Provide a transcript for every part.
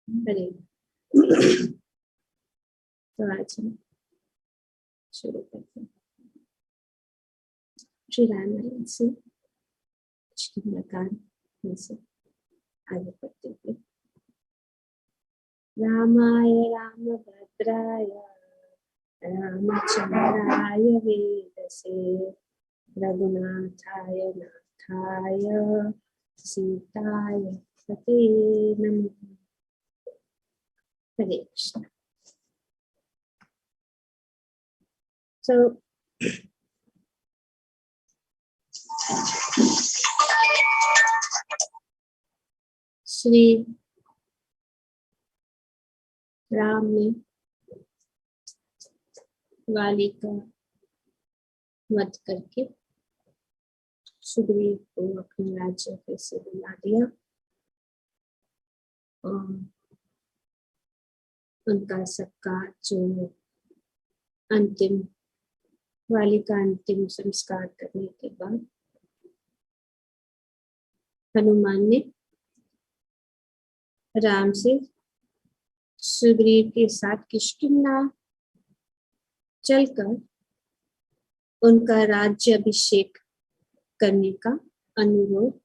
हरे तो आज हम शुरू करते हैं श्री रामायण से किष्किंधाकांड में से आगे बढ़ते हुए। रामाय रामभद्राय रामचंद्राय वेदसे रघुनाथाय नाथाय सीताय पते नमः। हरे कृष्ण। So श्री राम ने वाली का वध करके सुग्रीव को अपने राज्य पे से बुला दिया और उनका सबका जो अंतिम वाली का अंतिम संस्कार करने के बाद हनुमान ने राम से सुग्रीव के साथ किष्किंधा चलकर उनका राज्य अभिषेक करने का अनुरोध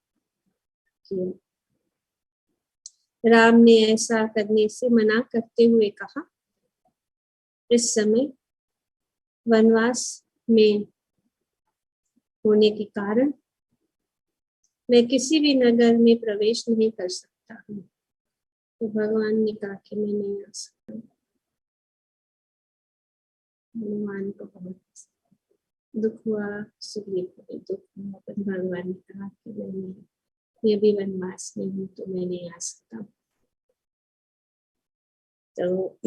किया। राम ने ऐसा करने से मना करते हुए कहा, इस समय वनवास में होने के कारण मैं किसी भी नगर में प्रवेश नहीं कर सकता हूँ। तो भगवान ने कहा कि मैं नहीं आ सकता। हनुमान को बहुत दुख हुआ, सुग्रीव को भी दुख हुआ, पर भगवान ने कहा कि मैं भी वनवास में हूँ तो मैं नहीं आ सकता। तो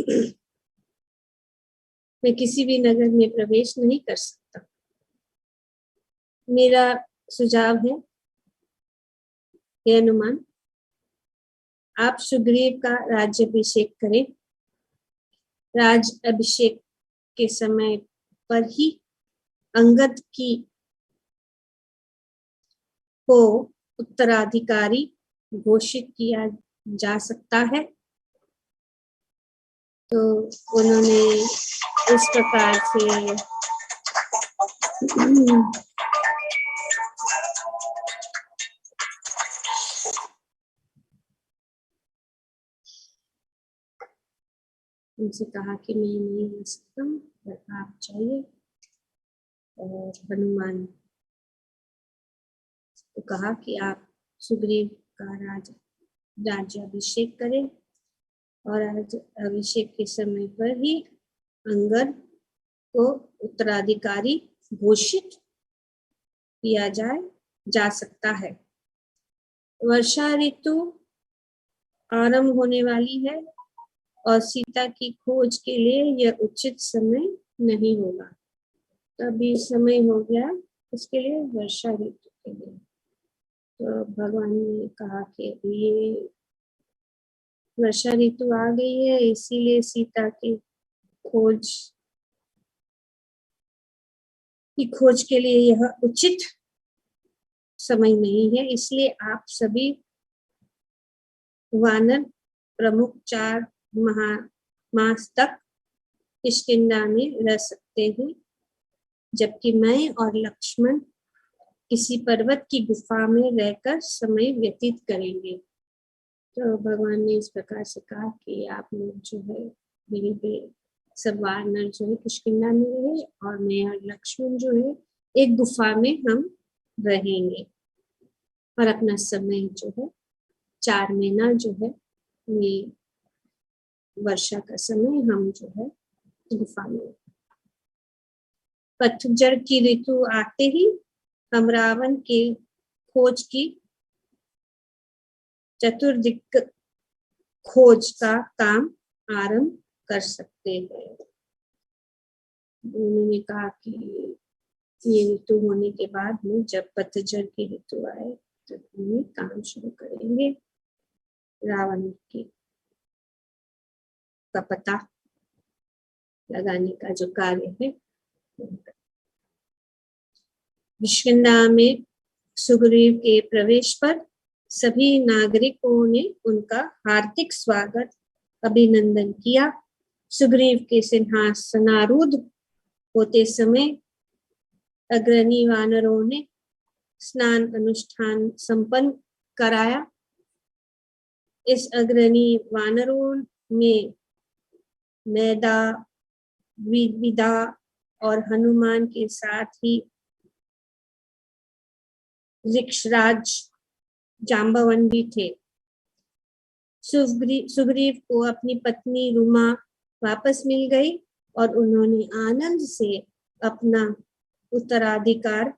मैं किसी भी नगर में प्रवेश नहीं कर सकता। मेरा सुझाव है हे हनुमान, आप सुग्रीव का राज्याभिषेक करें। राज्याभिषेक के समय पर ही अंगद को उत्तराधिकारी घोषित किया जा सकता है। तो उन्होंने इस प्रकार से उनसे कहा कि मैं नहीं आ सकता, आप चाहिए। और हनुमान को कहा कि आप सुग्रीव का राज्याभिषेक करें और अभिषेक के समय पर ही अंगद को उत्तराधिकारी घोषित किया जा सकता है। वर्षा ऋतु आरंभ होने वाली है और सीता की खोज के लिए यह उचित समय नहीं होगा। तभी समय हो गया इसके लिए, वर्षा ऋतु के लिए। तो भगवान ने कहा कि ये वर्षा ऋतु आ गई है, इसीलिए सीता की खोज के लिए यह उचित समय नहीं है। इसलिए आप सभी वानर प्रमुख 4 मास तक किष्किंधा में रह सकते हैं, जबकि मैं और लक्ष्मण किसी पर्वत की गुफा में रहकर समय व्यतीत करेंगे। तो भगवान ने इस प्रकार से कहा कि आप लोग जो है यहीं पे सब वानर जो है किष्किंधा में रहे और मैं और लक्ष्मण जो है एक गुफा में हम रहेंगे और अपना समय जो है 4 महीना जो है ये वर्षा का समय हम जो है गुफा में। पतझड़ की ऋतु आते ही हम रावण के खोज की चतुर्दिक खोज का काम आरंभ कर सकते हैं। उन्होंने कहा कि ये ऋतु होने के बाद में जब पतझड़ की ऋतु आए तो हम काम शुरू करेंगे, रावण का पता लगाने का जो कार्य है। किष्किंधा में सुग्रीव के प्रवेश पर सभी नागरिकों ने उनका हार्दिक स्वागत अभिनंदन किया। सुग्रीव के सिंहासनारूढ़ होते समय अग्रणी वानरों ने स्नान अनुष्ठान संपन्न कराया। इस अग्रणी वानरों में मैदा, विदा और हनुमान के साथ ही ऋक्षराज जांबवन भी थे। सुग्रीव को अपनी पत्नी रुमा वापस मिल गई और उन्होंने आनंद से अपना उत्तराधिकार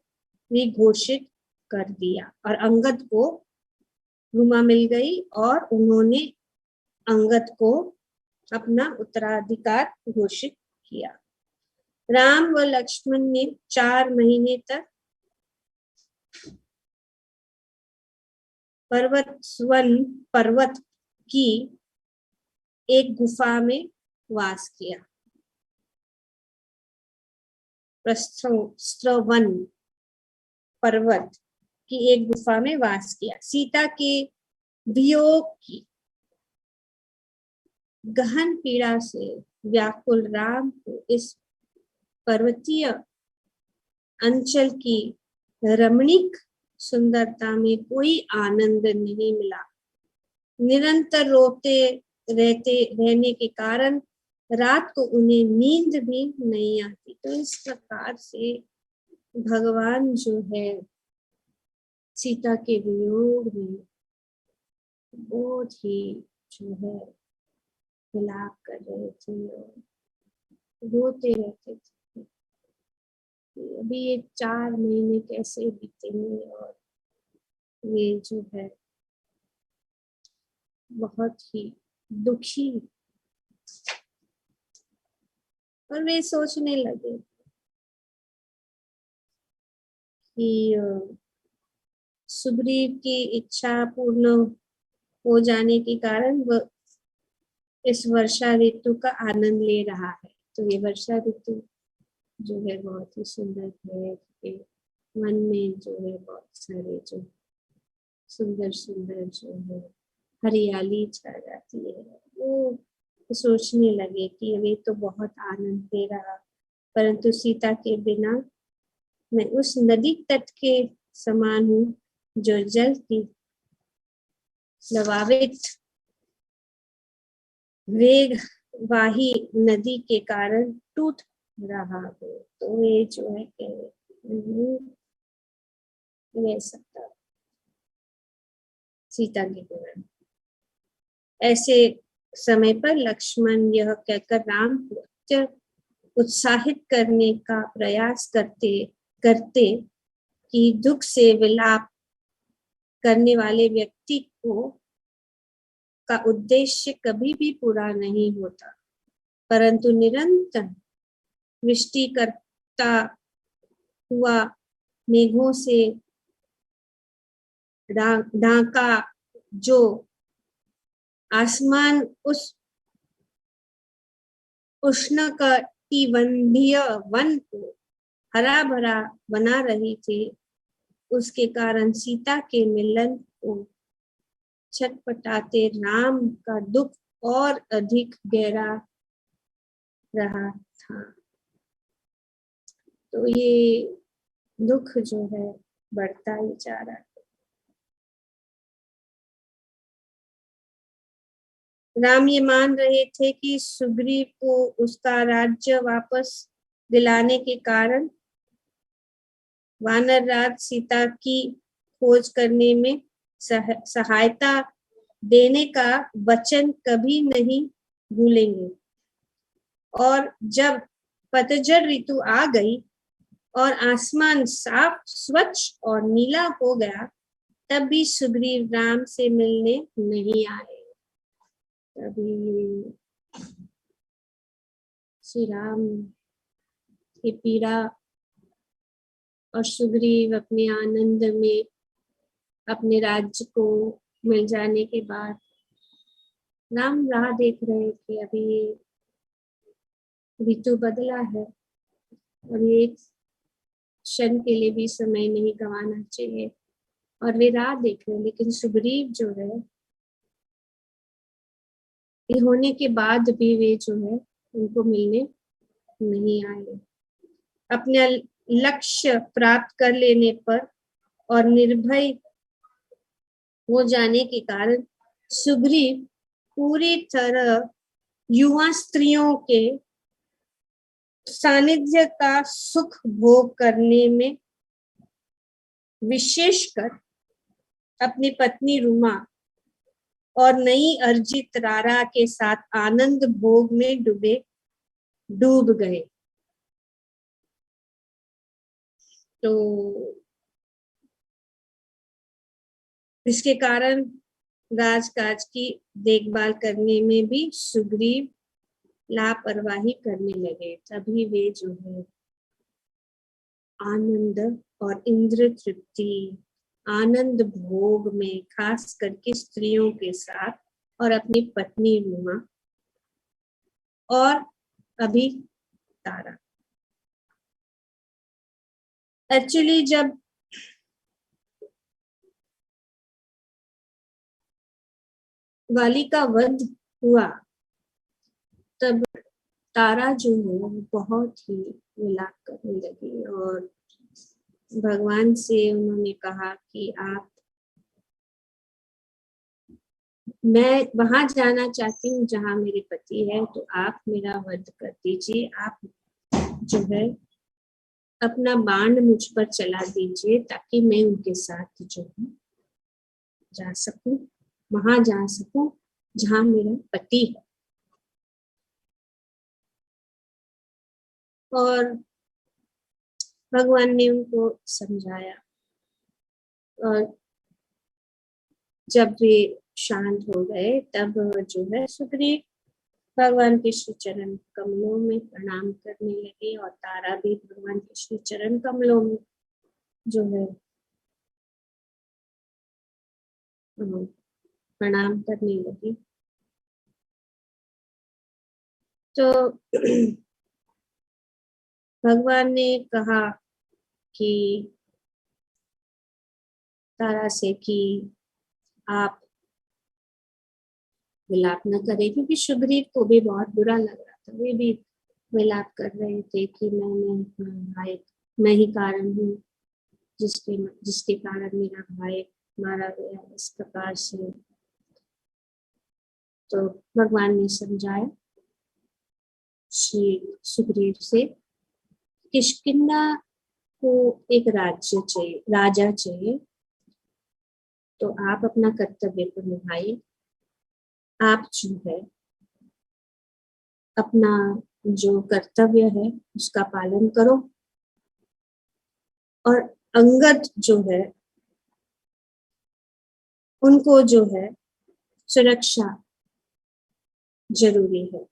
भी घोषित कर दिया। और अंगद को रुमा मिल गई और उन्होंने अंगद को अपना उत्तराधिकार घोषित किया। राम व लक्ष्मण ने 4 महीने तक पर्वत की एक गुफा में वास किया। प्रस्थवन पर्वत की एक गुफा में वास किया। सीता के वियोग की गहन पीड़ा से व्याकुल राम को इस पर्वतीय अंचल की रमणीक सुंदरता में कोई आनंद नहीं मिला। निरंतर रोते रहने के कारण रात को उन्हें नींद भी नहीं आती। तो इस प्रकार से भगवान जो है सीता के वियोग में बहुत ही जो है विलाप कर रहे थे और रोते रहते थे। अभी ये 4 महीने कैसे बीतेंगे और ये जो है बहुत ही दुखी। और वे सोचने लगे कि सुग्रीव की इच्छा पूर्ण हो जाने के कारण वह इस वर्षा ऋतु का आनंद ले रहा है। तो ये वर्षा ऋतु जो है बहुत ही सुंदर है। मन में जो है बहुत सारे जो सुंदर सुंदर जो है हरियाली छा जाती है। वो सोचने लगे कि अभी तो बहुत आनंद दे रहा, परंतु सीता के बिना मैं उस नदी तट के समान हूँ जो जल की लवावित वेगवाही नदी के कारण टूट रहा है। तो ये जो है नहीं रह सकता सीता के बिना। ऐसे समय पर लक्ष्मण यह कहकर राम को अत्यंत उत्साहित करने का प्रयास करते कि दुख से विलाप करने वाले व्यक्ति का उद्देश्य कभी भी पूरा नहीं होता, परंतु निरंतर वृष्टि करता हुआ मेघों से ढाका जो आसमान उस उष्णकटिबंधीय वन को हरा भरा बना रही थी, उसके कारण सीता के मिलन को छटपटाते राम का दुख और अधिक गहरा रहा था। तो ये दुख जो है बढ़ता ही जा रहा है। राम ये मान रहे थे कि सुग्रीव को उसका राज्य वापस दिलाने के कारण वानर राज सीता की खोज करने में सहायता देने का वचन कभी नहीं भूलेंगे। और जब पतझड़ ऋतु आ गई और आसमान साफ स्वच्छ और नीला हो गया, तब भी सुग्रीव राम से मिलने नहीं आए। तभी श्री राम की पीड़ा और सुग्रीव अपने आनंद में अपने राज्य को मिल जाने के बाद राम राह देख रहे थे। अभी ऋतु बदला है और एक क्षण के लिए भी समय नहीं गंवाना चाहिए और वे राह देख रहे, लेकिन सुग्रीव जो है ये होने के बाद भी वे जो है उनको मिलने नहीं आए। अपने लक्ष्य प्राप्त कर लेने पर और निर्भय हो जाने के कारण सुग्रीव पूरी तरह युवा स्त्रियों के सानिध्य का सुख भोग करने में, विशेषकर अपनी पत्नी रुमा और नई अर्जित रारा के साथ आनंद भोग में डूब गए। तो इसके कारण राजकाज की देखभाल करने में भी सुग्रीव लापरवाही करने लगे। तभी वे जो है आनंद और इंद्र तृप्ति, आनंद भोग में, खास करके स्त्रियों के साथ और अपनी पत्नी रुमा और अभी तारा। एक्चुअली जब वाली का वध हुआ तब तारा जो है वो बहुत ही विलाप करने लगी और भगवान से उन्होंने कहा कि मैं वहां जाना चाहती हूँ जहाँ मेरे पति है, तो आप मेरा वध कर दीजिए। आप जो है अपना बाण मुझ पर चला दीजिए ताकि मैं उनके साथ जो है जा सकूं, वहां जा सकूं जहाँ मेरा पति है। और भगवान ने उनको समझाया और जब वे शांत हो गए तब जो है सुग्रीव भगवान के श्री चरण कमलों में प्रणाम करने लगे और तारा भी भगवान के श्री चरण कमलों में जो है प्रणाम करने लगी। तो भगवान ने कहा कि तारा से कि आप विलाप न करें, क्योंकि सुग्रीव को भी बहुत बुरा लग रहा था। वे भी विलाप कर रहे थे कि मैंने भाई, मैं ही कारण हूँ जिसके कारण मेरा भाई मारा गया इस प्रकार से। तो भगवान ने समझाया श्री सुग्रीव से, किष्किंधा को एक राज्य चाहिए, राजा चाहिए, तो आप अपना कर्तव्य को निभाइए। आप जो है अपना जो कर्तव्य है उसका पालन करो और अंगद जो है उनको जो है सुरक्षा जरूरी है।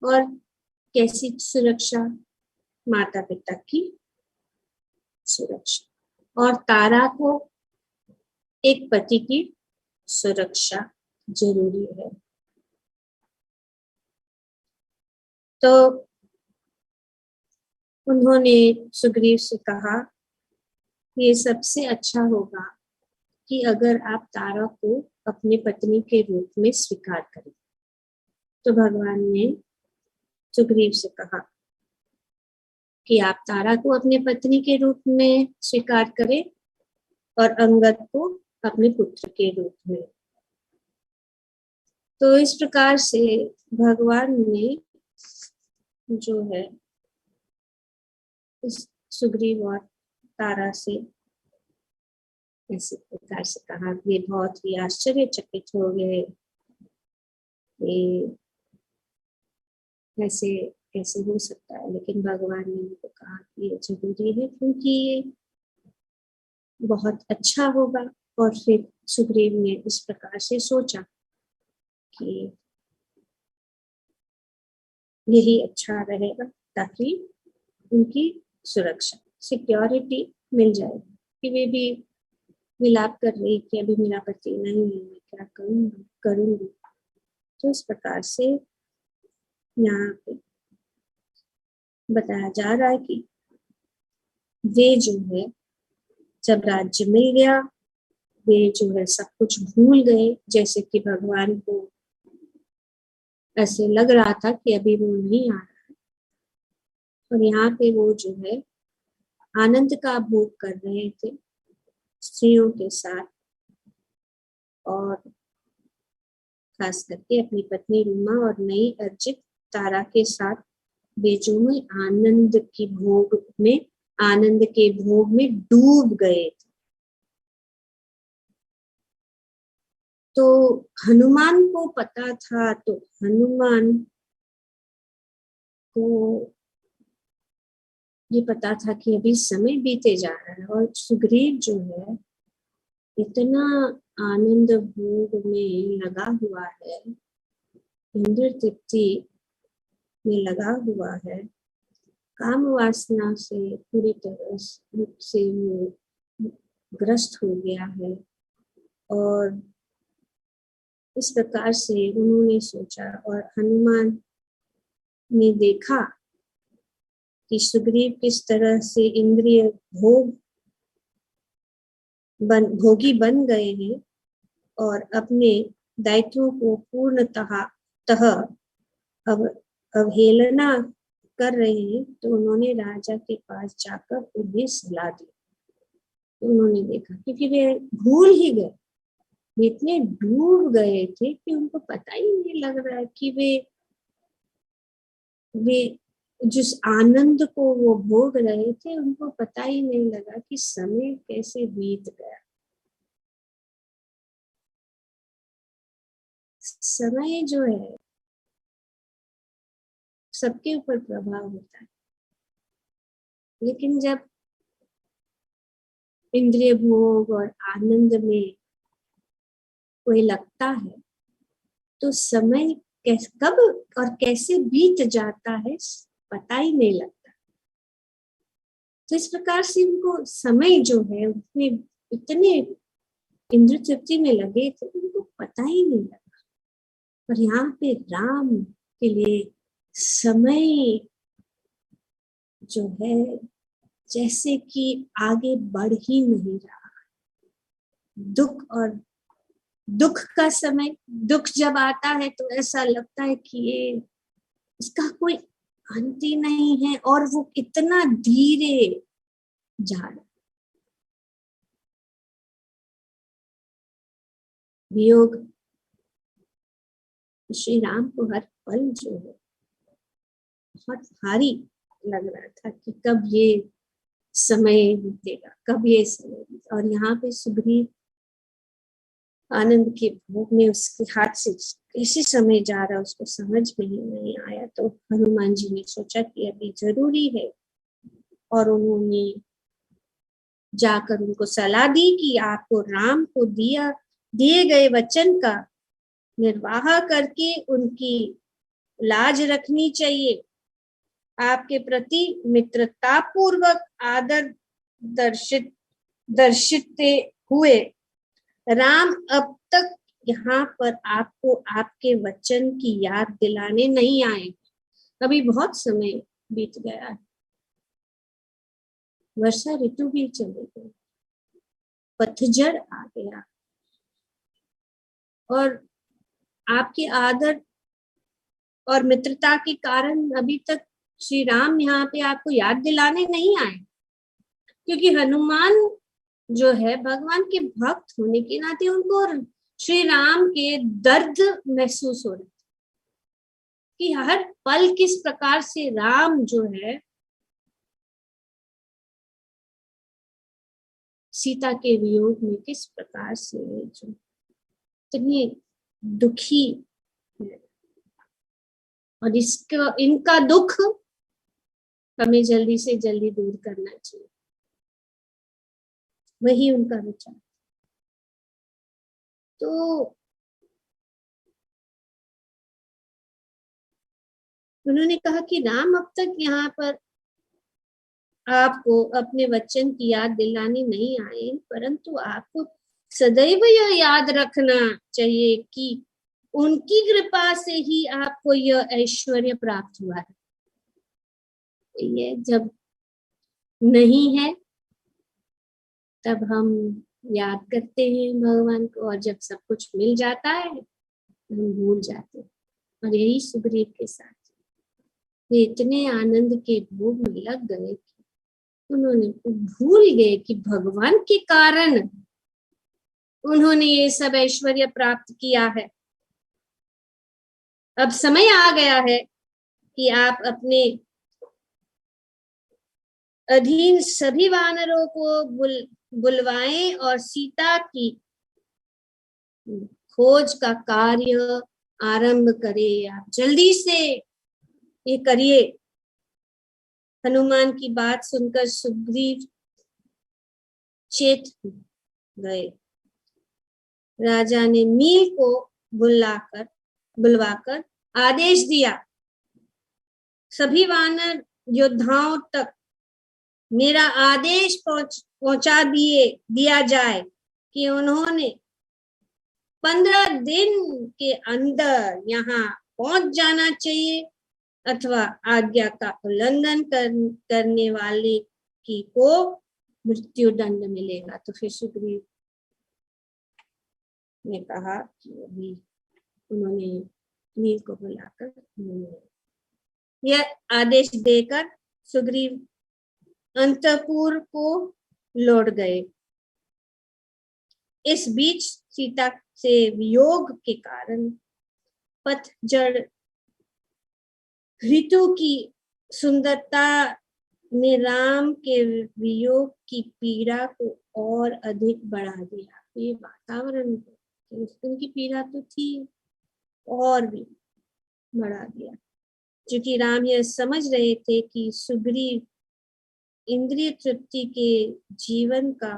और कैसी सुरक्षा? माता पिता की सुरक्षा। और तारा को एक पति की सुरक्षा जरूरी है। तो उन्होंने सुग्रीव से कहा ये सबसे अच्छा होगा कि अगर आप तारा को अपनी पत्नी के रूप में स्वीकार करें। तो भगवान ने सुग्रीव से कहा कि आप तारा को अपने पत्नी के रूप में स्वीकार करें और अंगद को अपने पुत्र के रूप में। तो इस प्रकार से भगवान ने जो है इस सुग्रीव और तारा से इस प्रकार से कहा। ये बहुत ही आश्चर्यचकित हो गए कि ऐसे कैसे हो सकता है, लेकिन भगवान ने उनको कहा कि ये जरूरी है क्योंकि ये बहुत अच्छा होगा। और फिर सुग्रीव ने इस प्रकार से सोचा कि यही अच्छा रहेगा ताकि उनकी सुरक्षा, सिक्योरिटी मिल जाएगी। कि वे भी विलाप कर रही कि अभी मेरा पति नहीं है, मैं क्या करूंगी। तो इस प्रकार से यहाँ पे बताया जा रहा है कि वे जो है जब राज्य मिल गया वे जो है सब कुछ भूल गए, जैसे कि भगवान को ऐसे लग रहा था कि अभी वो नहीं आ रहा। और यहाँ पे वो जो है आनंद का भोग कर रहे थे स्त्रियों के साथ, और खास करके अपनी पत्नी रूमा और नई अर्जित तारा के साथ बेजू में आनंद के भोग में डूब गए थे। तो हनुमान को पता था, तो हनुमान को ये पता था कि अभी समय बीते जा रहा है, और सुग्रीव जो है इतना आनंद भोग में लगा हुआ है, इंद्र तृप्ति में लगा हुआ है, काम वासना से पूरी तरह से वो ग्रस्त हो गया है। और इस प्रकार से उन्होंने सोचा, और हनुमान ने देखा कि सुग्रीव किस तरह से इंद्रिय भोगी बन गए हैं और अपने दायित्वों को पूर्णतः अवहेलना कर रहे हैं। तो उन्होंने राजा के पास जाकर उन्हें सलाह दी। तो उन्होंने देखा, क्योंकि वे भूल ही गए, वे इतने डूब गए थे कि उनको पता ही नहीं लग रहा है कि वे जिस आनंद को वो भोग रहे थे, उनको पता ही नहीं लगा कि समय कैसे बीत गया। समय जो है सबके ऊपर प्रभाव होता है, लेकिन जब इंद्रिय भोग और आनंद में कोई लगता है तो समय कब और कैसे बीत जाता है पता ही नहीं लगता। तो इस प्रकार से उनको समय जो है उसमें इतने इंद्र तृप्ति में लगे थे, उनको पता ही नहीं लगा। पर यहाँ पे राम के लिए समय जो है जैसे कि आगे बढ़ ही नहीं रहा। दुख का समय, दुख जब आता है तो ऐसा लगता है कि ये इसका कोई अंत ही नहीं है, और वो कितना धीरे जा रहा। वियोग श्री राम को हर पल जो है बहुत भारी लग रहा था कि कब ये समय बीतेगा, कब ये समय बीतेगा। और यहाँ पे सुग्रीव आनंद के भोग में उसके हाथ से कैसे समय जा रहा उसको समझ में ही नहीं आया। तो हनुमान जी ने सोचा कि अभी जरूरी है, और उन्होंने जाकर उनको सलाह दी कि आपको राम को दिए गए वचन का निर्वाह करके उनकी लाज रखनी चाहिए। आपके प्रति मित्रता पूर्वक आदर दर्शिते हुए राम अब तक यहाँ पर आपको आपके वचन की याद दिलाने नहीं आए। अभी बहुत समय बीत गया है, वर्षा ऋतु भी चली गई, पतझड़ आ गया, और आपके आदर और मित्रता के कारण अभी तक श्री राम यहाँ पे आपको याद दिलाने नहीं आए। क्योंकि हनुमान जो है भगवान के भक्त होने के नाते उनको श्री राम के दर्द महसूस हो रहा है कि हर पल किस प्रकार से राम जो है सीता के वियोग में किस प्रकार से जो इतने दुखी है, और इनका दुख हमें जल्दी से जल्दी दूर करना चाहिए, वही उनका विचार। तो उन्होंने कहा कि राम अब तक यहाँ पर आपको अपने वचन की याद दिलाने नहीं आए, परंतु आपको सदैव यह याद रखना चाहिए कि उनकी कृपा से ही आपको यह ऐश्वर्य प्राप्त हुआ है। ये जब नहीं है तब हम याद करते हैं भगवान को, और जब सब कुछ मिल जाता है हम भूल जाते हैं। और यही सुग्रीव के साथ, वे इतने आनंद के भोग में लग गए कि उन्होंने भूल गए कि भगवान के कारण उन्होंने ये सब ऐश्वर्य प्राप्त किया है। अब समय आ गया है कि आप अपने अधीन सभी वानरों को बुलवाएं और सीता की खोज का कार्य आरंभ करें। आप जल्दी से ये करिए। हनुमान की बात सुनकर सुग्रीव चेत गए। राजा ने नील को बुलवाकर आदेश दिया, सभी वानर योद्धाओं तक मेरा आदेश पहुंचा दिया जाए कि उन्होंने 15 दिन के अंदर यहाँ पहुंच जाना चाहिए, अथवा आज्ञा का उल्लंघन करने वाले की को मृत्यु दंड मिलेगा। तो फिर सुग्रीव ने कहा कि अभी उन्होंने नील को बुलाकर यह आदेश देकर सुग्रीव अंतपुर को लौट गए। इस बीच सीता से वियोग के कारण पतझड़ ऋतु की सुंदरता ने राम के वियोग की पीड़ा को और अधिक बढ़ा दिया। ये वातावरण उनकी पीड़ा तो थी, और भी बढ़ा दिया, क्योंकि राम यह समझ रहे थे कि सुग्रीव इंद्रिय तृप्ति के जीवन का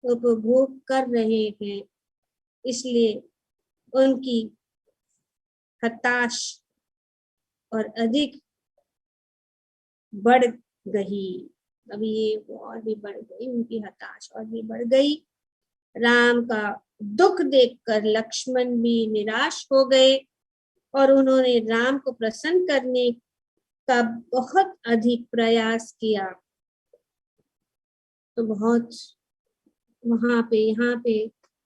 उपभोग कर रहे हैं, इसलिए उनकी हताश और अधिक बढ़ गई। अभी ये और भी बढ़ गई, उनकी हताश और भी बढ़ गई। राम का दुख देखकर लक्ष्मण भी निराश हो गए और उन्होंने राम को प्रसन्न करने का बहुत अधिक प्रयास किया। तो बहुत वहां पे यहाँ पे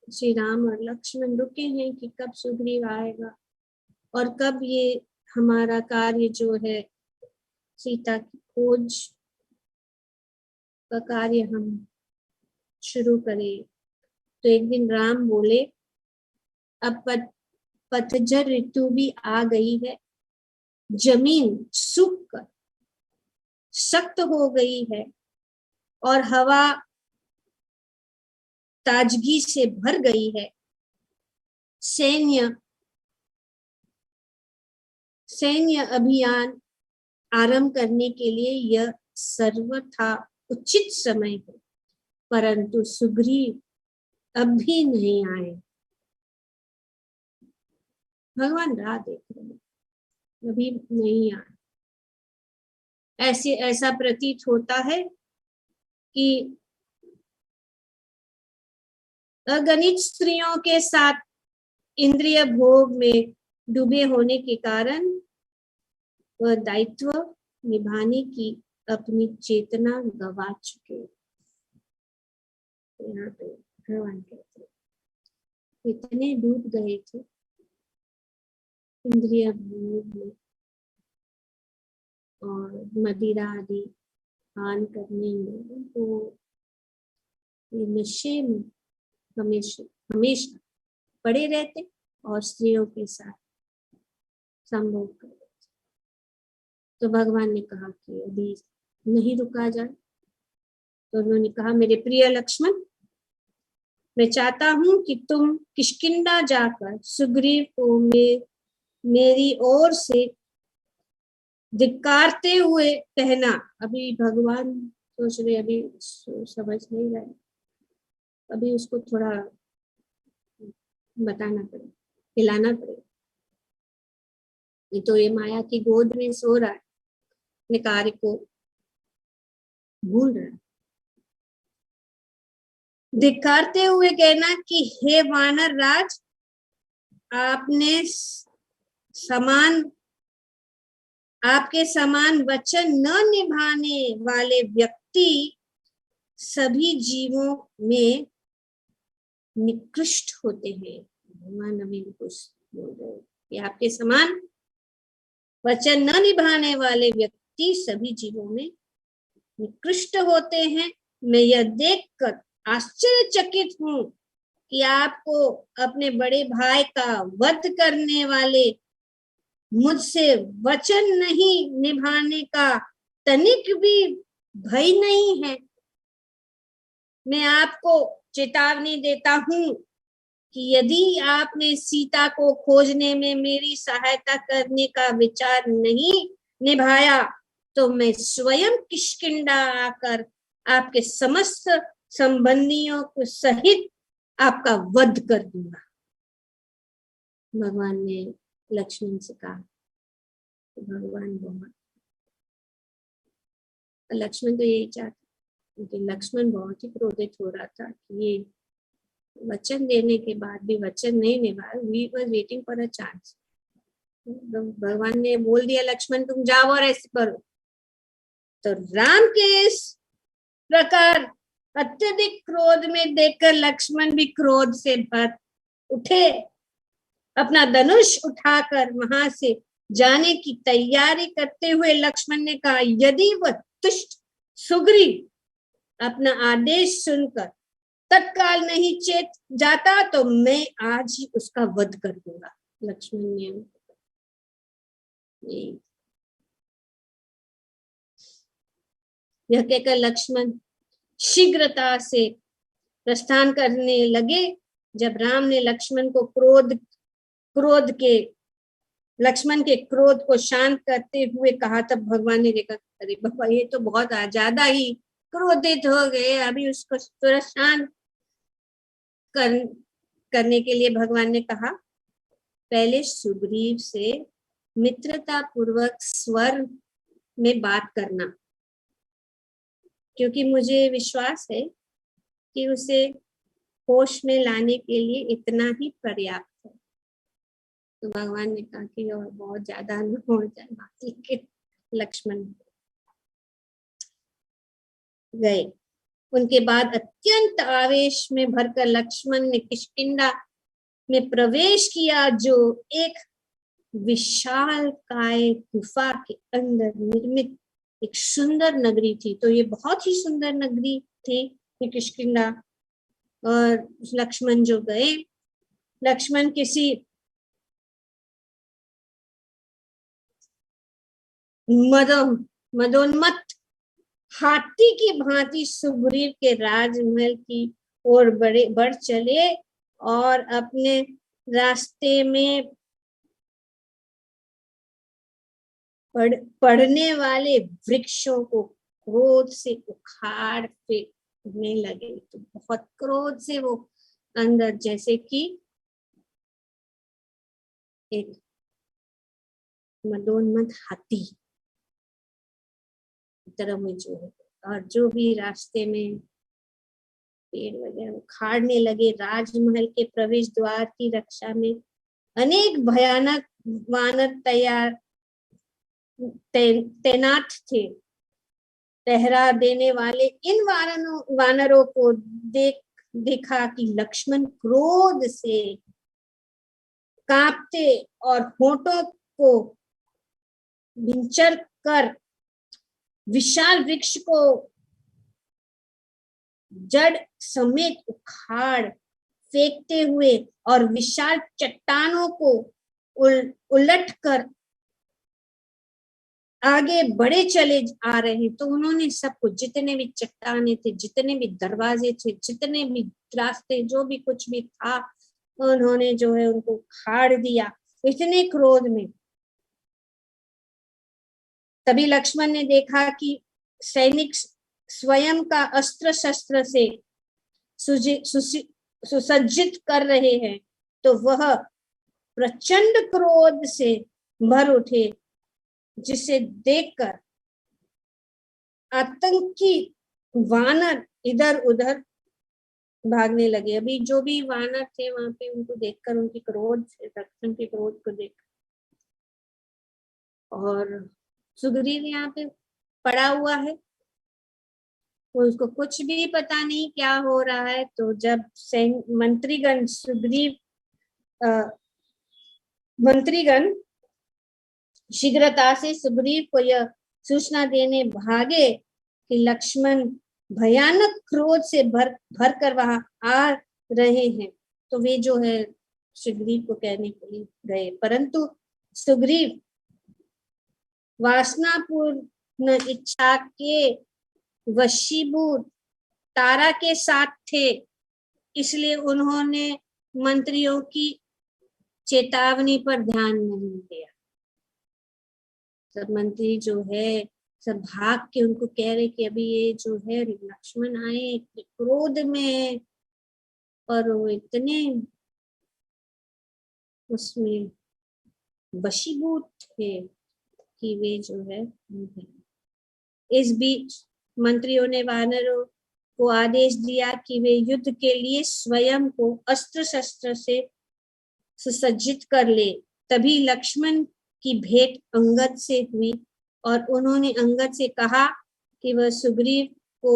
श्री राम और लक्ष्मण रुके हैं कि कब सुग्रीव आएगा और कब ये हमारा कार्य जो है सीता की खोज का कार्य हम शुरू करें। तो एक दिन राम बोले, अब पतझड़ ऋतु भी आ गई है, जमीन सूख कर सख्त हो गई है और हवा ताजगी से भर गई है। सैन्य अभियान आरंभ करने के लिए यह सर्वथा उचित समय है, परंतु सुग्रीव अब भी नहीं आए। भगवान राह देख रहे हैं, अभी नहीं आए। ऐसा प्रतीत होता है कि अगणित स्त्रियों के साथ इंद्रिय भोग में डूबे होने के कारण वह दायित्व निभाने की अपनी चेतना गवा चुके। यहाँ पे भगवान कहते इतने डूब गए थे इंद्रिय भोग में और मदिरा आदि पान करने में, तो ये नशे में हमेशा पड़े रहते और स्त्रियों के साथ संभोग करते। तो भगवान ने कहा कि अभी नहीं रुका जाए। तो उन्होंने कहा, मेरे प्रिय लक्ष्मण, मैं चाहता हूं कि तुम किष्किंधा जाकर सुग्रीव को मेरी ओर से धिक्कारते हुए कहना। अभी भगवान सोच रहे, अभी समझ नहीं रहे, अभी उसको थोड़ा बताना पड़े, हिलाना पड़े। नहीं तो ये माया की गोद में सो रहा है, अपने कार्य को भूल रहा है। धिक्कारते हुए कहना कि हे वानर राज, आपके समान वचन न निभाने वाले व्यक्ति सभी जीवों में निकृष्ट होते हैं। भगवान अभी कुछ बोल रहे हैं कि आपके समान वचन न निभाने वाले व्यक्ति सभी जीवों में निकृष्ट होते हैं। मैं यह देखकर आश्चर्यचकित हूँ कि आपको अपने बड़े भाई का वध करने वाले मुझसे वचन नहीं निभाने का तनिक भी भय नहीं है। मैं आपको चेतावनी देता हूँ कि यदि आपने सीता को खोजने में मेरी सहायता करने का विचार नहीं निभाया तो मैं स्वयं किष्किंधा आकर आपके समस्त संबंधियों को सहित आपका वध कर दूंगा। भगवान ने लक्ष्मण से कहा। भगवान बहुत, लक्ष्मण तो यही चाहता, लेकिन लक्ष्मण बहुत ही क्रोधित हो रहा था कि ये वचन देने के बाद भी वचन नहीं निभाया। We was waiting for a chance. भगवान ने बोल दिया लक्ष्मण तुम जाओ और ऐसे करो, तो राम के इस प्रकार अत्यधिक क्रोध में देखकर लक्ष्मण भी क्रोध से भर उठे। अपना धनुष उठाकर वहां से जाने की तैयारी करते हुए लक्ष्मण ने कहा यदि वह दुष्ट सुग्रीव अपना आदेश सुनकर तत्काल नहीं चेत जाता तो मैं आज ही उसका वध कर दूंगा। लक्ष्मण ने यह कहकर लक्ष्मण शीघ्रता से प्रस्थान करने लगे। जब राम ने लक्ष्मण के क्रोध को शांत करते हुए कहा तब भगवान ने देखा अरे बाबा ये तो बहुत ज्यादा ही क्रोधित हो गए। अभी उसको थोड़ा शांत करने के लिए भगवान ने कहा पहले सुग्रीव से मित्रता पूर्वक स्वर में बात करना, क्योंकि मुझे विश्वास है कि उसे होश में लाने के लिए इतना ही पर्याप्त है। तो भगवान ने कहा कि और बहुत ज्यादा न हो जाए बात, लेकिन लक्ष्मण गए। उनके बाद अत्यंत आवेश में भरकर लक्ष्मण ने किष्किंधा में प्रवेश किया, जो एक विशाल काय गुफा के अंदर निर्मित एक सुंदर नगरी थी। तो ये बहुत ही सुंदर नगरी थी ये किष्किंधा। और लक्ष्मण जो गए, लक्ष्मण किसी मदोन्मत्त हाथी की भांति सुग्रीव के राजमहल की ओर बढ़ चले और अपने रास्ते में पड़ने वाले वृक्षों को क्रोध से उखाड़ फेंकने लगे। तो बहुत क्रोध से वो अंदर जैसे कि एक मदोन्मत्त हाथी तरह में जो है, और जो भी रास्ते में पेड़ वगैरह उखाड़ने लगे। राजमहल के प्रवेश द्वार की रक्षा में अनेक भयानक वानर तैनात थे। पहरा देने वाले इन वानरों को देखा कि लक्ष्मण क्रोध से कांपते और होठों को विंचर कर विशाल वृक्ष को जड़ समेत उखाड़ फेंकते हुए और विशाल चट्टानों को उलट कर आगे बढ़े चले आ रहे। तो उन्होंने सबको, जितने भी चट्टाने थे, जितने भी दरवाजे थे, जितने भी रास्ते, जो भी कुछ भी था, उन्होंने जो है उनको उखाड़ दिया इतने क्रोध में। तभी लक्ष्मण ने देखा कि सैनिक स्वयं का अस्त्र शस्त्र से सुसज्जित कर रहे हैं, तो वह प्रचंड क्रोध से भर उठे, जिसे देखकर आतंकी वानर इधर उधर भागने लगे। अभी जो भी वानर थे वहां पे, उनको देखकर, उनकी क्रोध से, लक्ष्मण के क्रोध को देख, और सुग्रीव यहाँ पे पड़ा हुआ है, उसको कुछ भी पता नहीं क्या हो रहा है। तो जब मंत्रीगण मंत्रीगण शीघ्रता से सुग्रीव को यह सूचना देने भागे कि लक्ष्मण भयानक क्रोध से भर कर वहां आ रहे हैं, तो वे जो है सुग्रीव को कहने के लिए गए, परंतु सुग्रीव वासनापूर्ण इच्छा के वशीभूत तारा के साथ थे, इसलिए उन्होंने मंत्रियों की चेतावनी पर ध्यान नहीं दिया। सब मंत्री जो है सब भाग के उनको कह रहे कि अभी ये जो है लक्ष्मण आए क्रोध में, और वो इतने उसमें वशीभूत थे कि वे जो है। इस बीच मंत्रियों ने वानरों को आदेश दिया कि वे युद्ध के लिए स्वयं को अस्त्र शस्त्र से सुसज्जित कर ले। तभी लक्ष्मण की भेंट अंगद से हुई और उन्होंने अंगद से कहा कि वह सुग्रीव को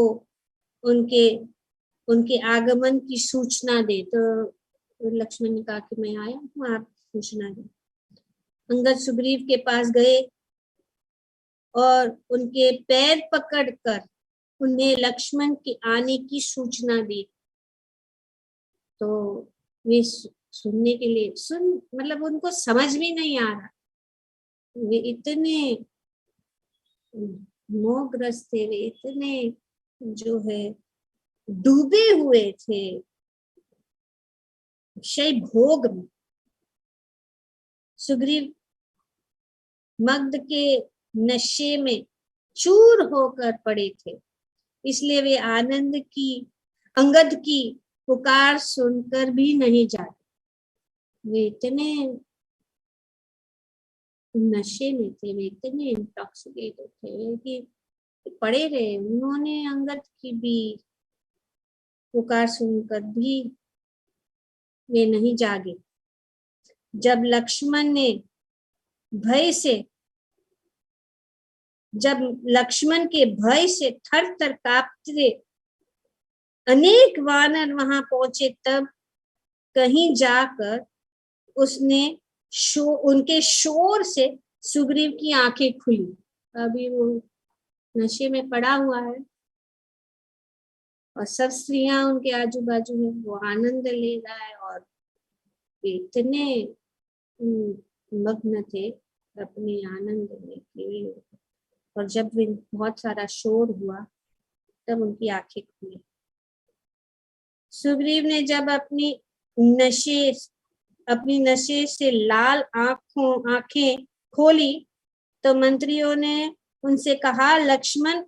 उनके आगमन की सूचना दे। तो लक्ष्मण ने कहा कि मैं आया हूँ, आप सूचना दें। अंगद सुग्रीव के पास गए और उनके पैर पकड़कर उन्हें लक्ष्मण के आने की सूचना दी। तो वे सुनने के लिए मतलब उनको समझ भी नहीं आ रहा, वे इतने मोहग्रस्त थे, वे इतने जो है डूबे हुए थे क्षय भोग में। सुग्रीव मग्ध के नशे में चूर होकर पड़े थे, इसलिए वे अंगद की पुकार सुनकर भी नहीं जाते। वे इतने नशे में थे, वे इतने इंटॉक्सिकेटेड थे कि पड़े रहे। उन्होंने अंगद की भी पुकार सुनकर भी वे नहीं जागे। जब लक्ष्मण के भय से थर थर कांपते अनेक वानर वहां पहुंचे, तब कहीं जाकर उनके शोर से सुग्रीव की आंखें खुली। अभी वो नशे में पड़ा हुआ है और सब स्त्रियां उनके आजू बाजू में, वो आनंद ले रहा है और इतने मग्न थे अपने आनंद में के। और जब बहुत सारा शोर हुआ तब उनकी आंखें खुली। सुग्रीव ने जब अपनी नशे से लाल आंखें खोली तो मंत्रियों ने उनसे कहा, लक्ष्मण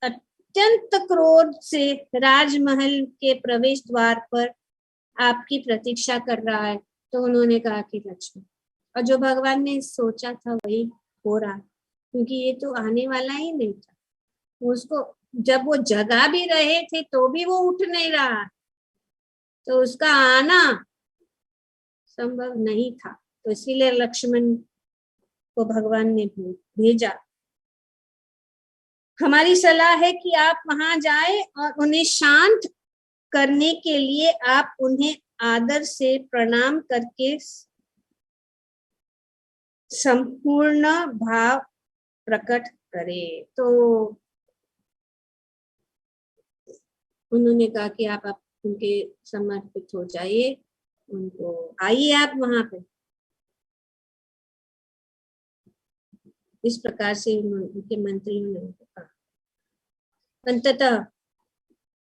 अत्यंत क्रोध से राजमहल के प्रवेश द्वार पर आपकी प्रतीक्षा कर रहा है। तो उन्होंने कहा कि लक्ष्मण, और जो भगवान ने सोचा था वही हो रहा, क्योंकि ये तो आने वाला ही नहीं था। उसको जब वो जगा भी रहे थे तो भी वो उठ नहीं रहा, तो उसका आना संभव नहीं था। तो इसीलिए लक्ष्मण को भगवान ने भेजा। हमारी सलाह है कि आप वहां जाएं और उन्हें शांत करने के लिए आप उन्हें आदर से प्रणाम करके संपूर्ण भाव प्रकट करें। तो उन्होंने कहा कि आप उनके समर्पित हो जाइए, उनको आइए आप वहां पे। इस प्रकार से उनके मंत्रियों ने उनको कहा। अंततः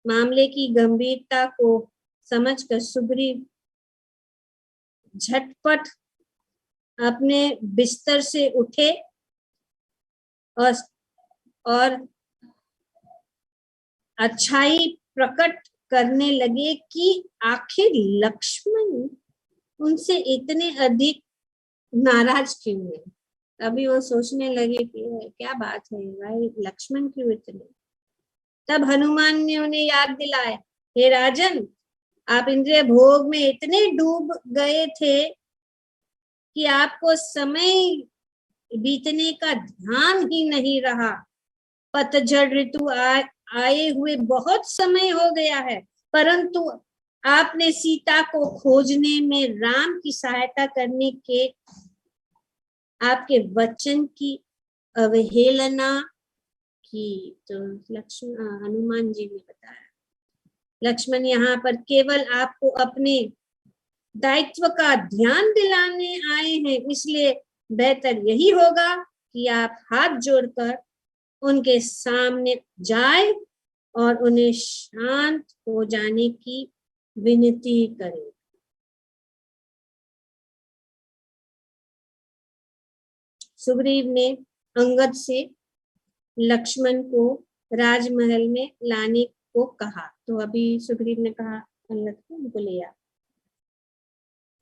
मामले की गंभीरता को समझकर सुग्रीव झटपट अपने बिस्तर से उठे और अच्छाई प्रकट करने लगे कि आखिर लक्ष्मण उनसे इतने अधिक नाराज क्यों हुए। अभी वो सोचने लगे कि क्या बात है भाई, लक्ष्मण क्यों इतने। तब हनुमान ने उन्हें याद दिलाया, हे राजन, आप इंद्रिय भोग में इतने डूब गए थे कि आपको समय बीतने का ध्यान ही नहीं रहा। पतझड़ ऋतु आए हुए बहुत समय हो गया है, परंतु आपने सीता को खोजने में राम की सहायता करने के आपके वचन की अवहेलना की। तो लक्ष्मण हनुमान जी ने बताया, लक्ष्मण यहाँ पर केवल आपको अपने दायित्व का ध्यान दिलाने आए हैं, इसलिए बेहतर यही होगा कि आप हाथ जोड़कर उनके सामने जाए और उन्हें शांत हो जाने की विनती करें। सुग्रीव ने अंगद से लक्ष्मण को राजमहल में लाने को कहा। तो अभी सुग्रीव ने कहा अंगद को उनको ले आ।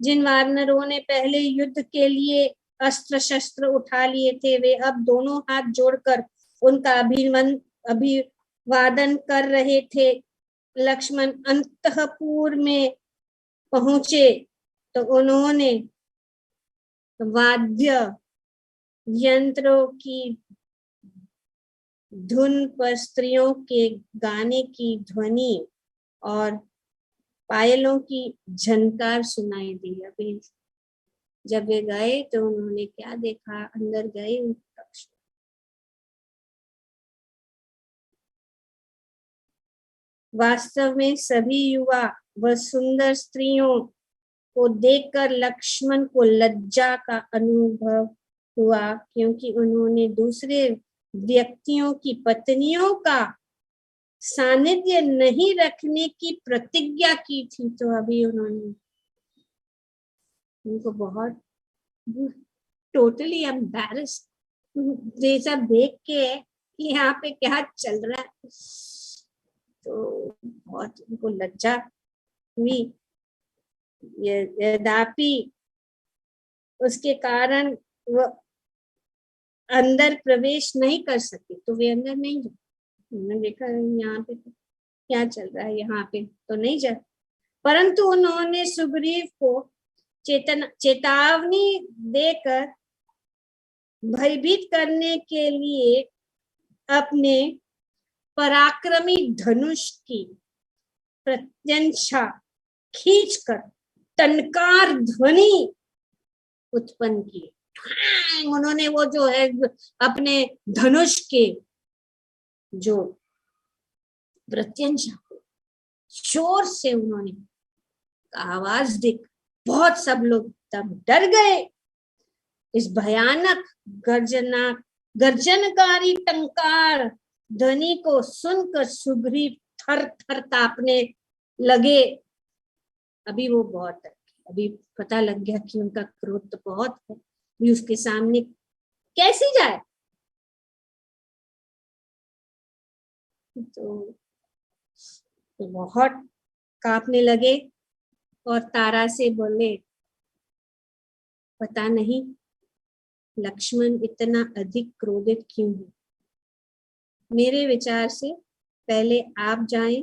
जिन वानरों ने पहले युद्ध के लिए अस्त्र शस्त्र उठा लिए थे, वे अब दोनों हाथ जोड़कर उनका अभिवादन कर रहे थे। लक्ष्मण अंतःपुर में पहुंचे तो उन्होंने वाद्य यंत्रों की धुन पर स्त्रियों के गाने की ध्वनि और पायलों की झनकार सुनाई दी। अभी जब वे गए तो उन्होंने क्या देखा, अंदर गए कक्ष। वास्तव में सभी युवा व सुंदर स्त्रियों को देखकर लक्ष्मण को लज्जा का अनुभव हुआ, क्योंकि उन्होंने दूसरे व्यक्तियों की पत्नियों का सानिध्य नहीं रखने की प्रतिज्ञा की थी। तो अभी उन्होंने उनको बहुत टोटली एम्बैरेस्ड जैसा देख के कि यहाँ पे क्या चल रहा है, तो बहुत उनको लज्जा हुई। यद्यपि उसके कारण वो अंदर प्रवेश नहीं कर सके, तो वे अंदर नहीं गए। उन्होंने देखा यहाँ पे क्या चल रहा है, यहाँ पे तो नहीं जा, परंतु उन्होंने सुग्रीव को चेतावनी देकर भयभीत करने के लिए अपने पराक्रमी धनुष की प्रत्यंशा खींचकर टनकार ध्वनि उत्पन्न की। उन्होंने वो जो है अपने धनुष के जो प्रत्यंशा जोर से उन्होंने आवाज देख बहुत सब लोग तब डर गए। इस भयानक गर्जनकारी टंकार ध्वनि को सुनकर सुग्रीव थर थर कांपने लगे। अभी वो बहुत अभी पता लग गया कि उनका क्रोध तो बहुत है, भी उसके सामने कैसे जाए। तो बहुत कांपने लगे और तारा से बोले, पता नहीं लक्ष्मण इतना अधिक क्रोधित क्यों है। मेरे विचार से पहले आप जाएं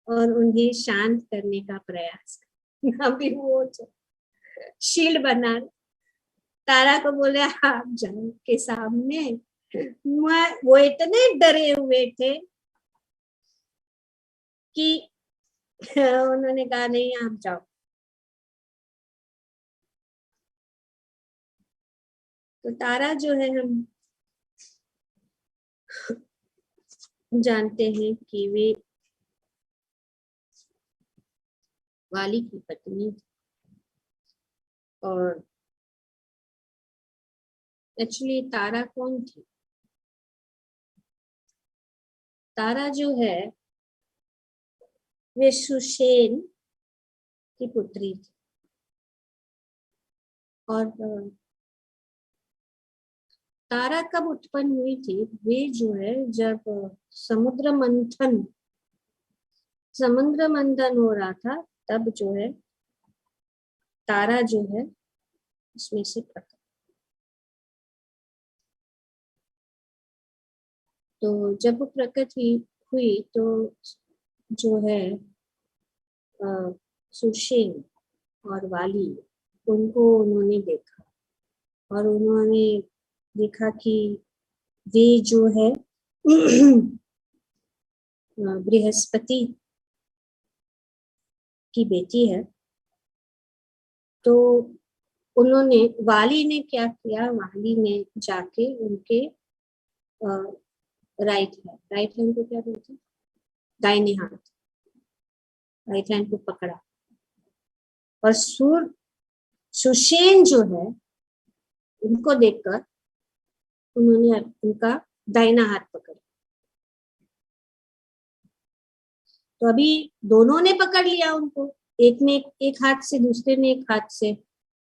और उन्हें शांत करने का प्रयास करें। अभी वो शील्ड बना, तारा को बोले आप जाओ के सामने। वो इतने डरे हुए थे कि उन्होंने कहा नहीं आप जाओ। तो तारा जो है हम जानते हैं कि वे वाली की पत्नी, और एक्चुअली तारा कौन थी? तारा जो है वे सुषेण की पुत्री थी। और तारा कब उत्पन्न हुई थी? वे जो है जब समुद्र मंथन हो रहा था, तब जो है तारा जो है उसमें से प्रकट। तो जब वो प्रकट हुई तो जो है सुषेण और वाली, उनको उन्होंने देखा और उन्होंने देखा कि वे जो है बृहस्पति की बेटी है। तो उन्होंने, वाली ने क्या किया, वाली ने जाके उनके राइट हैंड को क्या बोलते हैं, दाहिने हाथ, राइट हैंड को पकड़ा और सुषेण जो है उनको देखकर उन्होंने उनका दाहिना हाथ पकड़ा। तो अभी दोनों ने पकड़ लिया उनको, एक ने एक हाथ से, दूसरे ने एक हाथ से।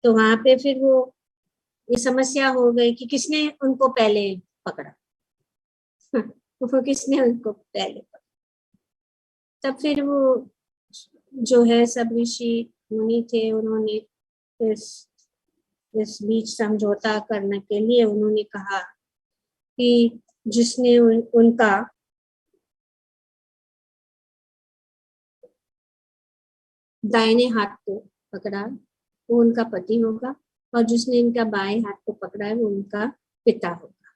तो वहां पे फिर वो ये समस्या हो गई कि किसने उनको पहले पकड़ा वो किसने उनको पहले पकड़ा। तब फिर वो जो है सब ऋषि मुनि थे, उन्होंने इस बीच समझौता करने के लिए उन्होंने कहा कि जिसने उनका दाहिने हाथ को पकड़ा वो उनका पति होगा, और जिसने इनका बाएं हाथ को पकड़ा है वो उनका पिता होगा।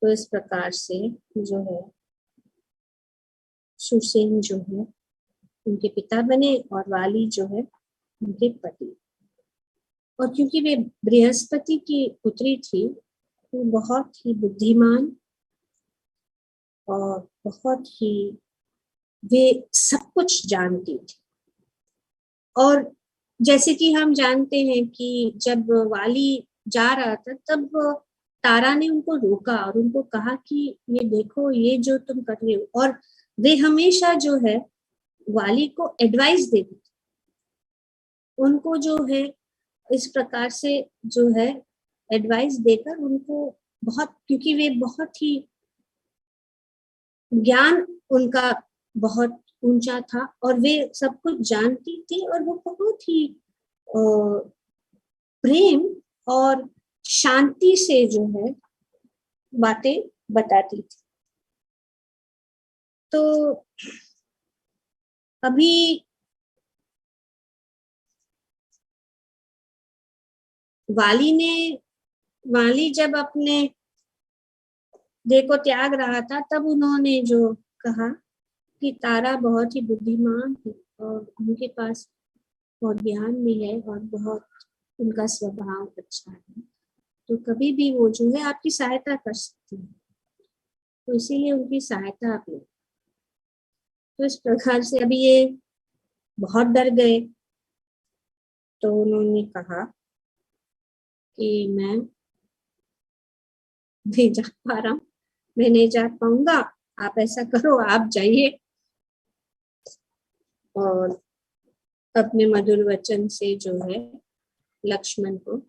तो इस प्रकार से जो है सुसेन जो है उनके पिता बने और वाली जो है उनके पति। और क्योंकि वे बृहस्पति की पुत्री थी, वो बहुत ही बुद्धिमान और बहुत ही वे सब कुछ जानती थी। और जैसे कि हम जानते हैं कि जब वाली जा रहा था तब तारा ने उनको रोका और उनको कहा कि ये देखो, ये जो तुम कर रहे हो। और वे हमेशा जो है वाली को एडवाइस देती थी, उनको जो है इस प्रकार से जो है एडवाइस देकर उनको बहुत, क्योंकि वे बहुत ही ज्ञान उनका बहुत ऊंचा था और वे सब कुछ जानती थी, और वो बहुत ही प्रेम और शांति से जो है बातें बताती थी। तो अभी वाली जब अपने देह को त्याग रहा था तब उन्होंने जो कहा कि तारा बहुत ही बुद्धिमान है और उनके पास बहुत ज्ञान भी है और बहुत उनका स्वभाव अच्छा है, तो कभी भी वो जो है आपकी सहायता कर सकती है, तो इसीलिए उनकी सहायता आप लो। तो इस प्रकार से अभी ये बहुत डर गए। तो उन्होंने कहा कि मैं नहीं जा पा रहा हूँ, मैं नहीं जा पाऊंगा, आप ऐसा करो, आप जाइए। और अपने मधुर वचन से जो है लक्ष्मण को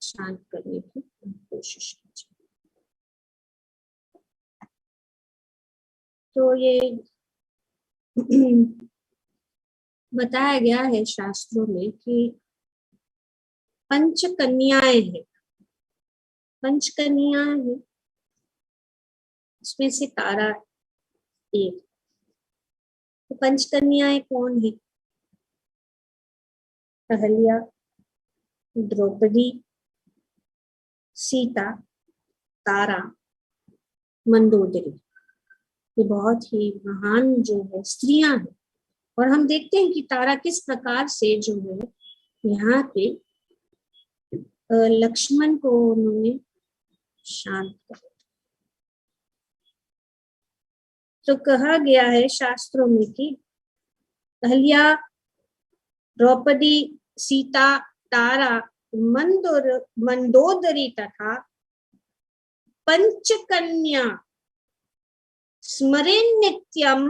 शांत करने की कोशिश की। तो ये बताया गया है शास्त्रों में कि पंच कन्याएं हैं, पंचकन्याएं हैं, इसमें से तारा एक। तो पंचकन्याएं कौन है? अहल्या, द्रौपदी, सीता, तारा, मंदोदरी। ये बहुत ही महान जो है स्त्रियां हैं। और हम देखते हैं कि तारा किस प्रकार से जो है यहाँ पे लक्ष्मण को उन्होंने शांत कर। तो कहा गया है शास्त्रों में कि अहल्या, द्रौपदी, सीता, तारा, मंदोदरी तथा पंचकन्या स्मरेन् नित्यम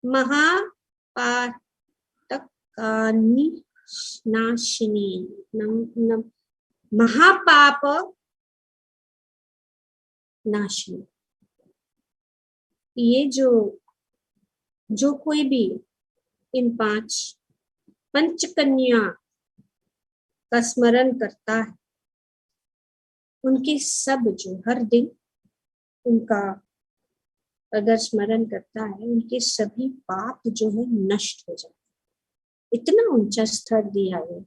महापातकानि नाशिनी, महापाप नाशिनी। ये जो कोई भी इन 5 पंचकन्या का स्मरण करता है, उनके सब जो हर दिन उनका अगर स्मरण करता है, उनके सभी पाप जो है नष्ट हो जाते। इतना ऊंचा स्तर दिया है।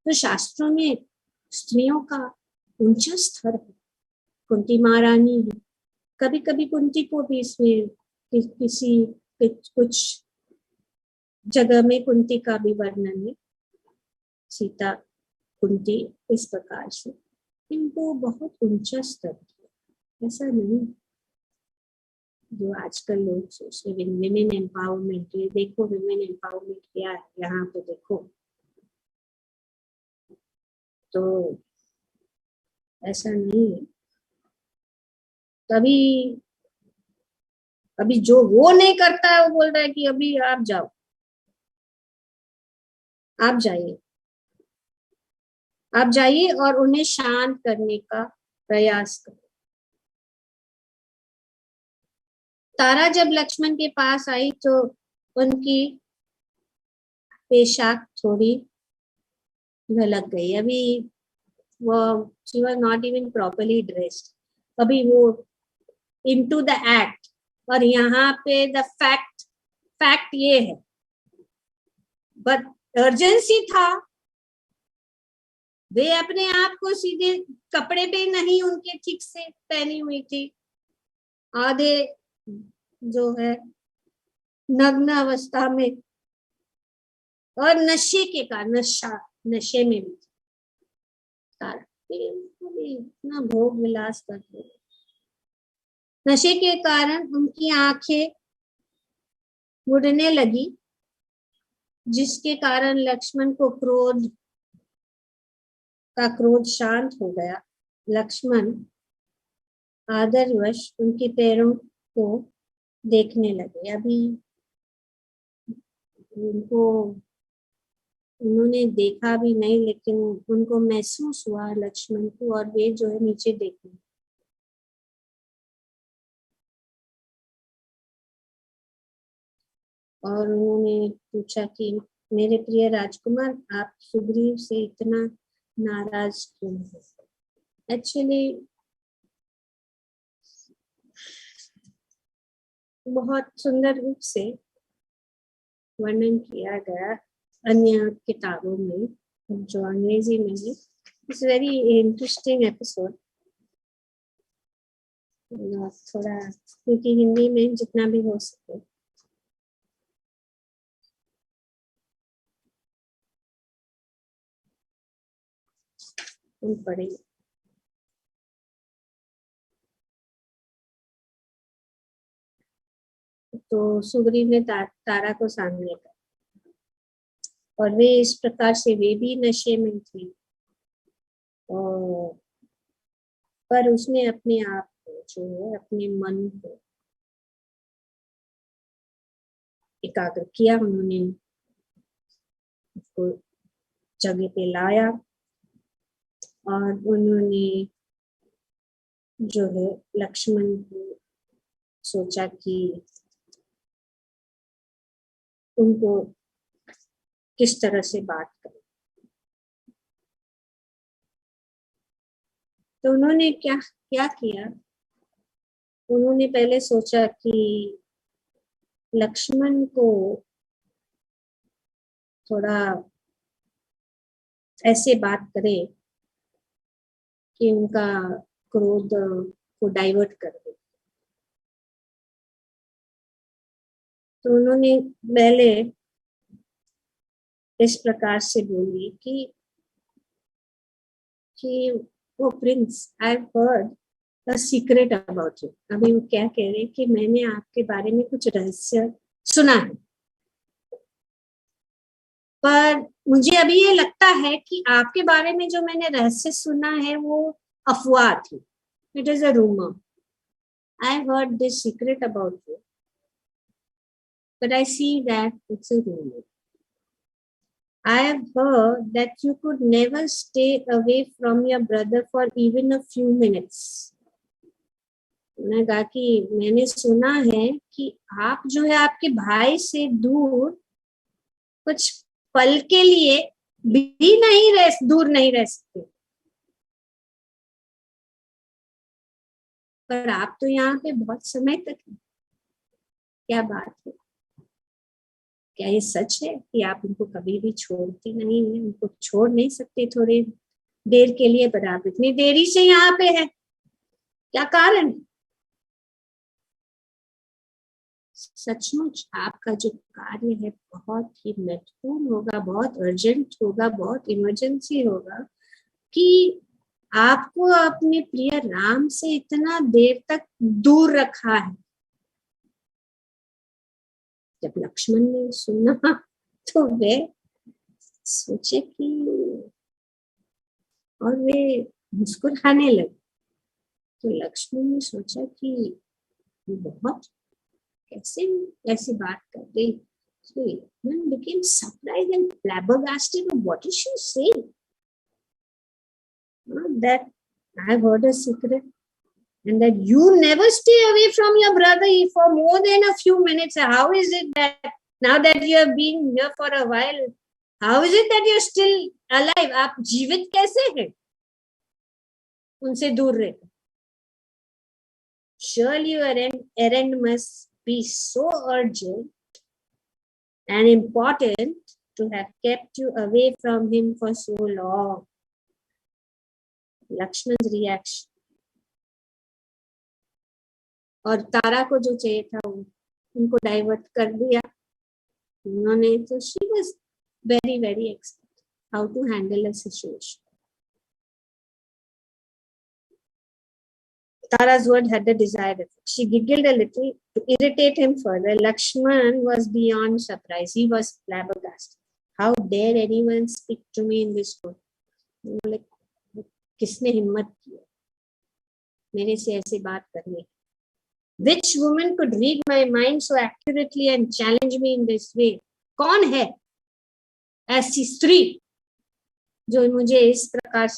तो शास्त्रों में स्त्रियों का ऊंचा स्तर है। कुंती महारानी है, कभी कभी कुंती को भी इसमें कुछ जगह में कुंती का भी वर्णन है, सीता कुंती इस प्रकार से, इनको बहुत ऊंचा स्तर है, ऐसा नहीं जो आजकल लोग सोचते विमेन एम्पावरमेंट। ये देखो विमेन एम्पावरमेंट क्या है, यहाँ पे देखो, तो ऐसा नहीं है। तभी अभी जो वो नहीं करता है वो बोल रहा है कि अभी आप जाओ, आप जाइए, आप जाइए और उन्हें शांत करने का प्रयास करो। तारा जब लक्ष्मण के पास आई तो उनकी पोशाक थोड़ी झलक गई। अभी वो she was not even properly dressed, अभी वो इनटू द एक्ट। और यहाँ पे द फैक्ट ये है, बट अर्जेंसी था, वे अपने आप को सीधे कपड़े पे नहीं उनके ठीक से पहनी हुई थी, आधे जो है नग्न अवस्था में, और नशे के कारण, नशे में भी तारा इतना भोग विलास करते, नशे के कारण उनकी आंखें मुड़ने लगी, जिसके कारण लक्ष्मण को क्रोध शांत हो गया। लक्ष्मण आदरवश उनके पैरों को देखने लगे। अभी उन्होंने देखा भी नहीं, लेकिन उनको महसूस हुआ लक्ष्मण को, और वे जो है नीचे देखने। और उन्होंने पूछा कि मेरे प्रिय राजकुमार, आप सुग्रीव से इतना नाराज क्यों हैं? एक्चुअली बहुत सुंदर रूप से वर्णन किया गया अन्य किताबों में, जो अंग्रेजी में है। It's very interesting episode. थोड़ा क्योंकि हिंदी में जितना भी हो सके हम पढ़ेंगे। तो सुग्रीव ने तारा को सामने कर, और वे इस प्रकार से, वे भी नशे में थे, और पर उसने अपने आप को जो है, अपने मन को एकाग्र किया। उन्होंने उसको जगह पे लाया, और उन्होंने जो है लक्ष्मण को सोचा कि उनको किस तरह से बात करें। तो उन्होंने क्या क्या किया, उन्होंने पहले सोचा कि लक्ष्मण को थोड़ा ऐसे बात करे कि उनका क्रोध को डाइवर्ट कर दे। तो उन्होंने पहले इस प्रकार से बोली कि वो Prince, I have heard a secret about you. अभी वो क्या कह रहे हैं कि मैंने आपके बारे में कुछ रहस्य सुना है, पर मुझे अभी ये लगता है कि आपके बारे में जो मैंने रहस्य सुना है वो अफवाह थी। It is a rumour. I have heard this secret about you, but I see that it's a rumor. I have heard that you could never stay away from your brother for even a few minutes. उन्होंने कहा कि मैंने सुना है कि आप जो है आपके भाई से दूर कुछ पल के लिए भी दूर नहीं रह सकते, पर आप तो यहाँ पे बहुत समय तक हैं। क्या बात है, क्या ये सच है कि आप उनको कभी भी छोड़ती नहीं है? उनको छोड़ नहीं सकते थोड़ी देर के लिए, पर आप इतनी देरी से यहाँ पे है, क्या कारण है? सचमुच आपका जो कार्य है बहुत ही महत्वपूर्ण होगा, बहुत अर्जेंट होगा, बहुत इमरजेंसी होगा कि आपको अपने प्रिय राम से इतना देर तक दूर रखा है। जब लक्ष्मण ने सुना तो वे सोचे कि, और वे मुस्कुराने लगे। तो लक्ष्मण ने सोचा कि बहुत कैसे ऐसी बात कर गई। So Lukman became surprised and flabbergasted. What is she saying? That I've heard a secret, and that you never stay away from your brother for more than a few minutes. How is it that now that you have been here for a while, how is it that you're still alive? आप जीवित कैसे हैं उनसे दूर रह? Surely your errand must be so urgent and important to have kept you away from him for so long. Lakshman's reaction. और तारा को जो चाहिए था उनको डाइवर्ट कर दिया उन्होंने। तो she was very very expert how to handle a situation. Tara's word had the desired effect. She giggled a little to irritate him further. Lakshman was beyond surprise. He was flabbergasted. How dare anyone speak to me in this tone? Like, किसने हिम्मत किया मेरे से ऐसी बात करने? Which woman could read my mind so accurately and challenge me in this way? कौन है ऐसी स्त्री जो मुझे इस प्रकार से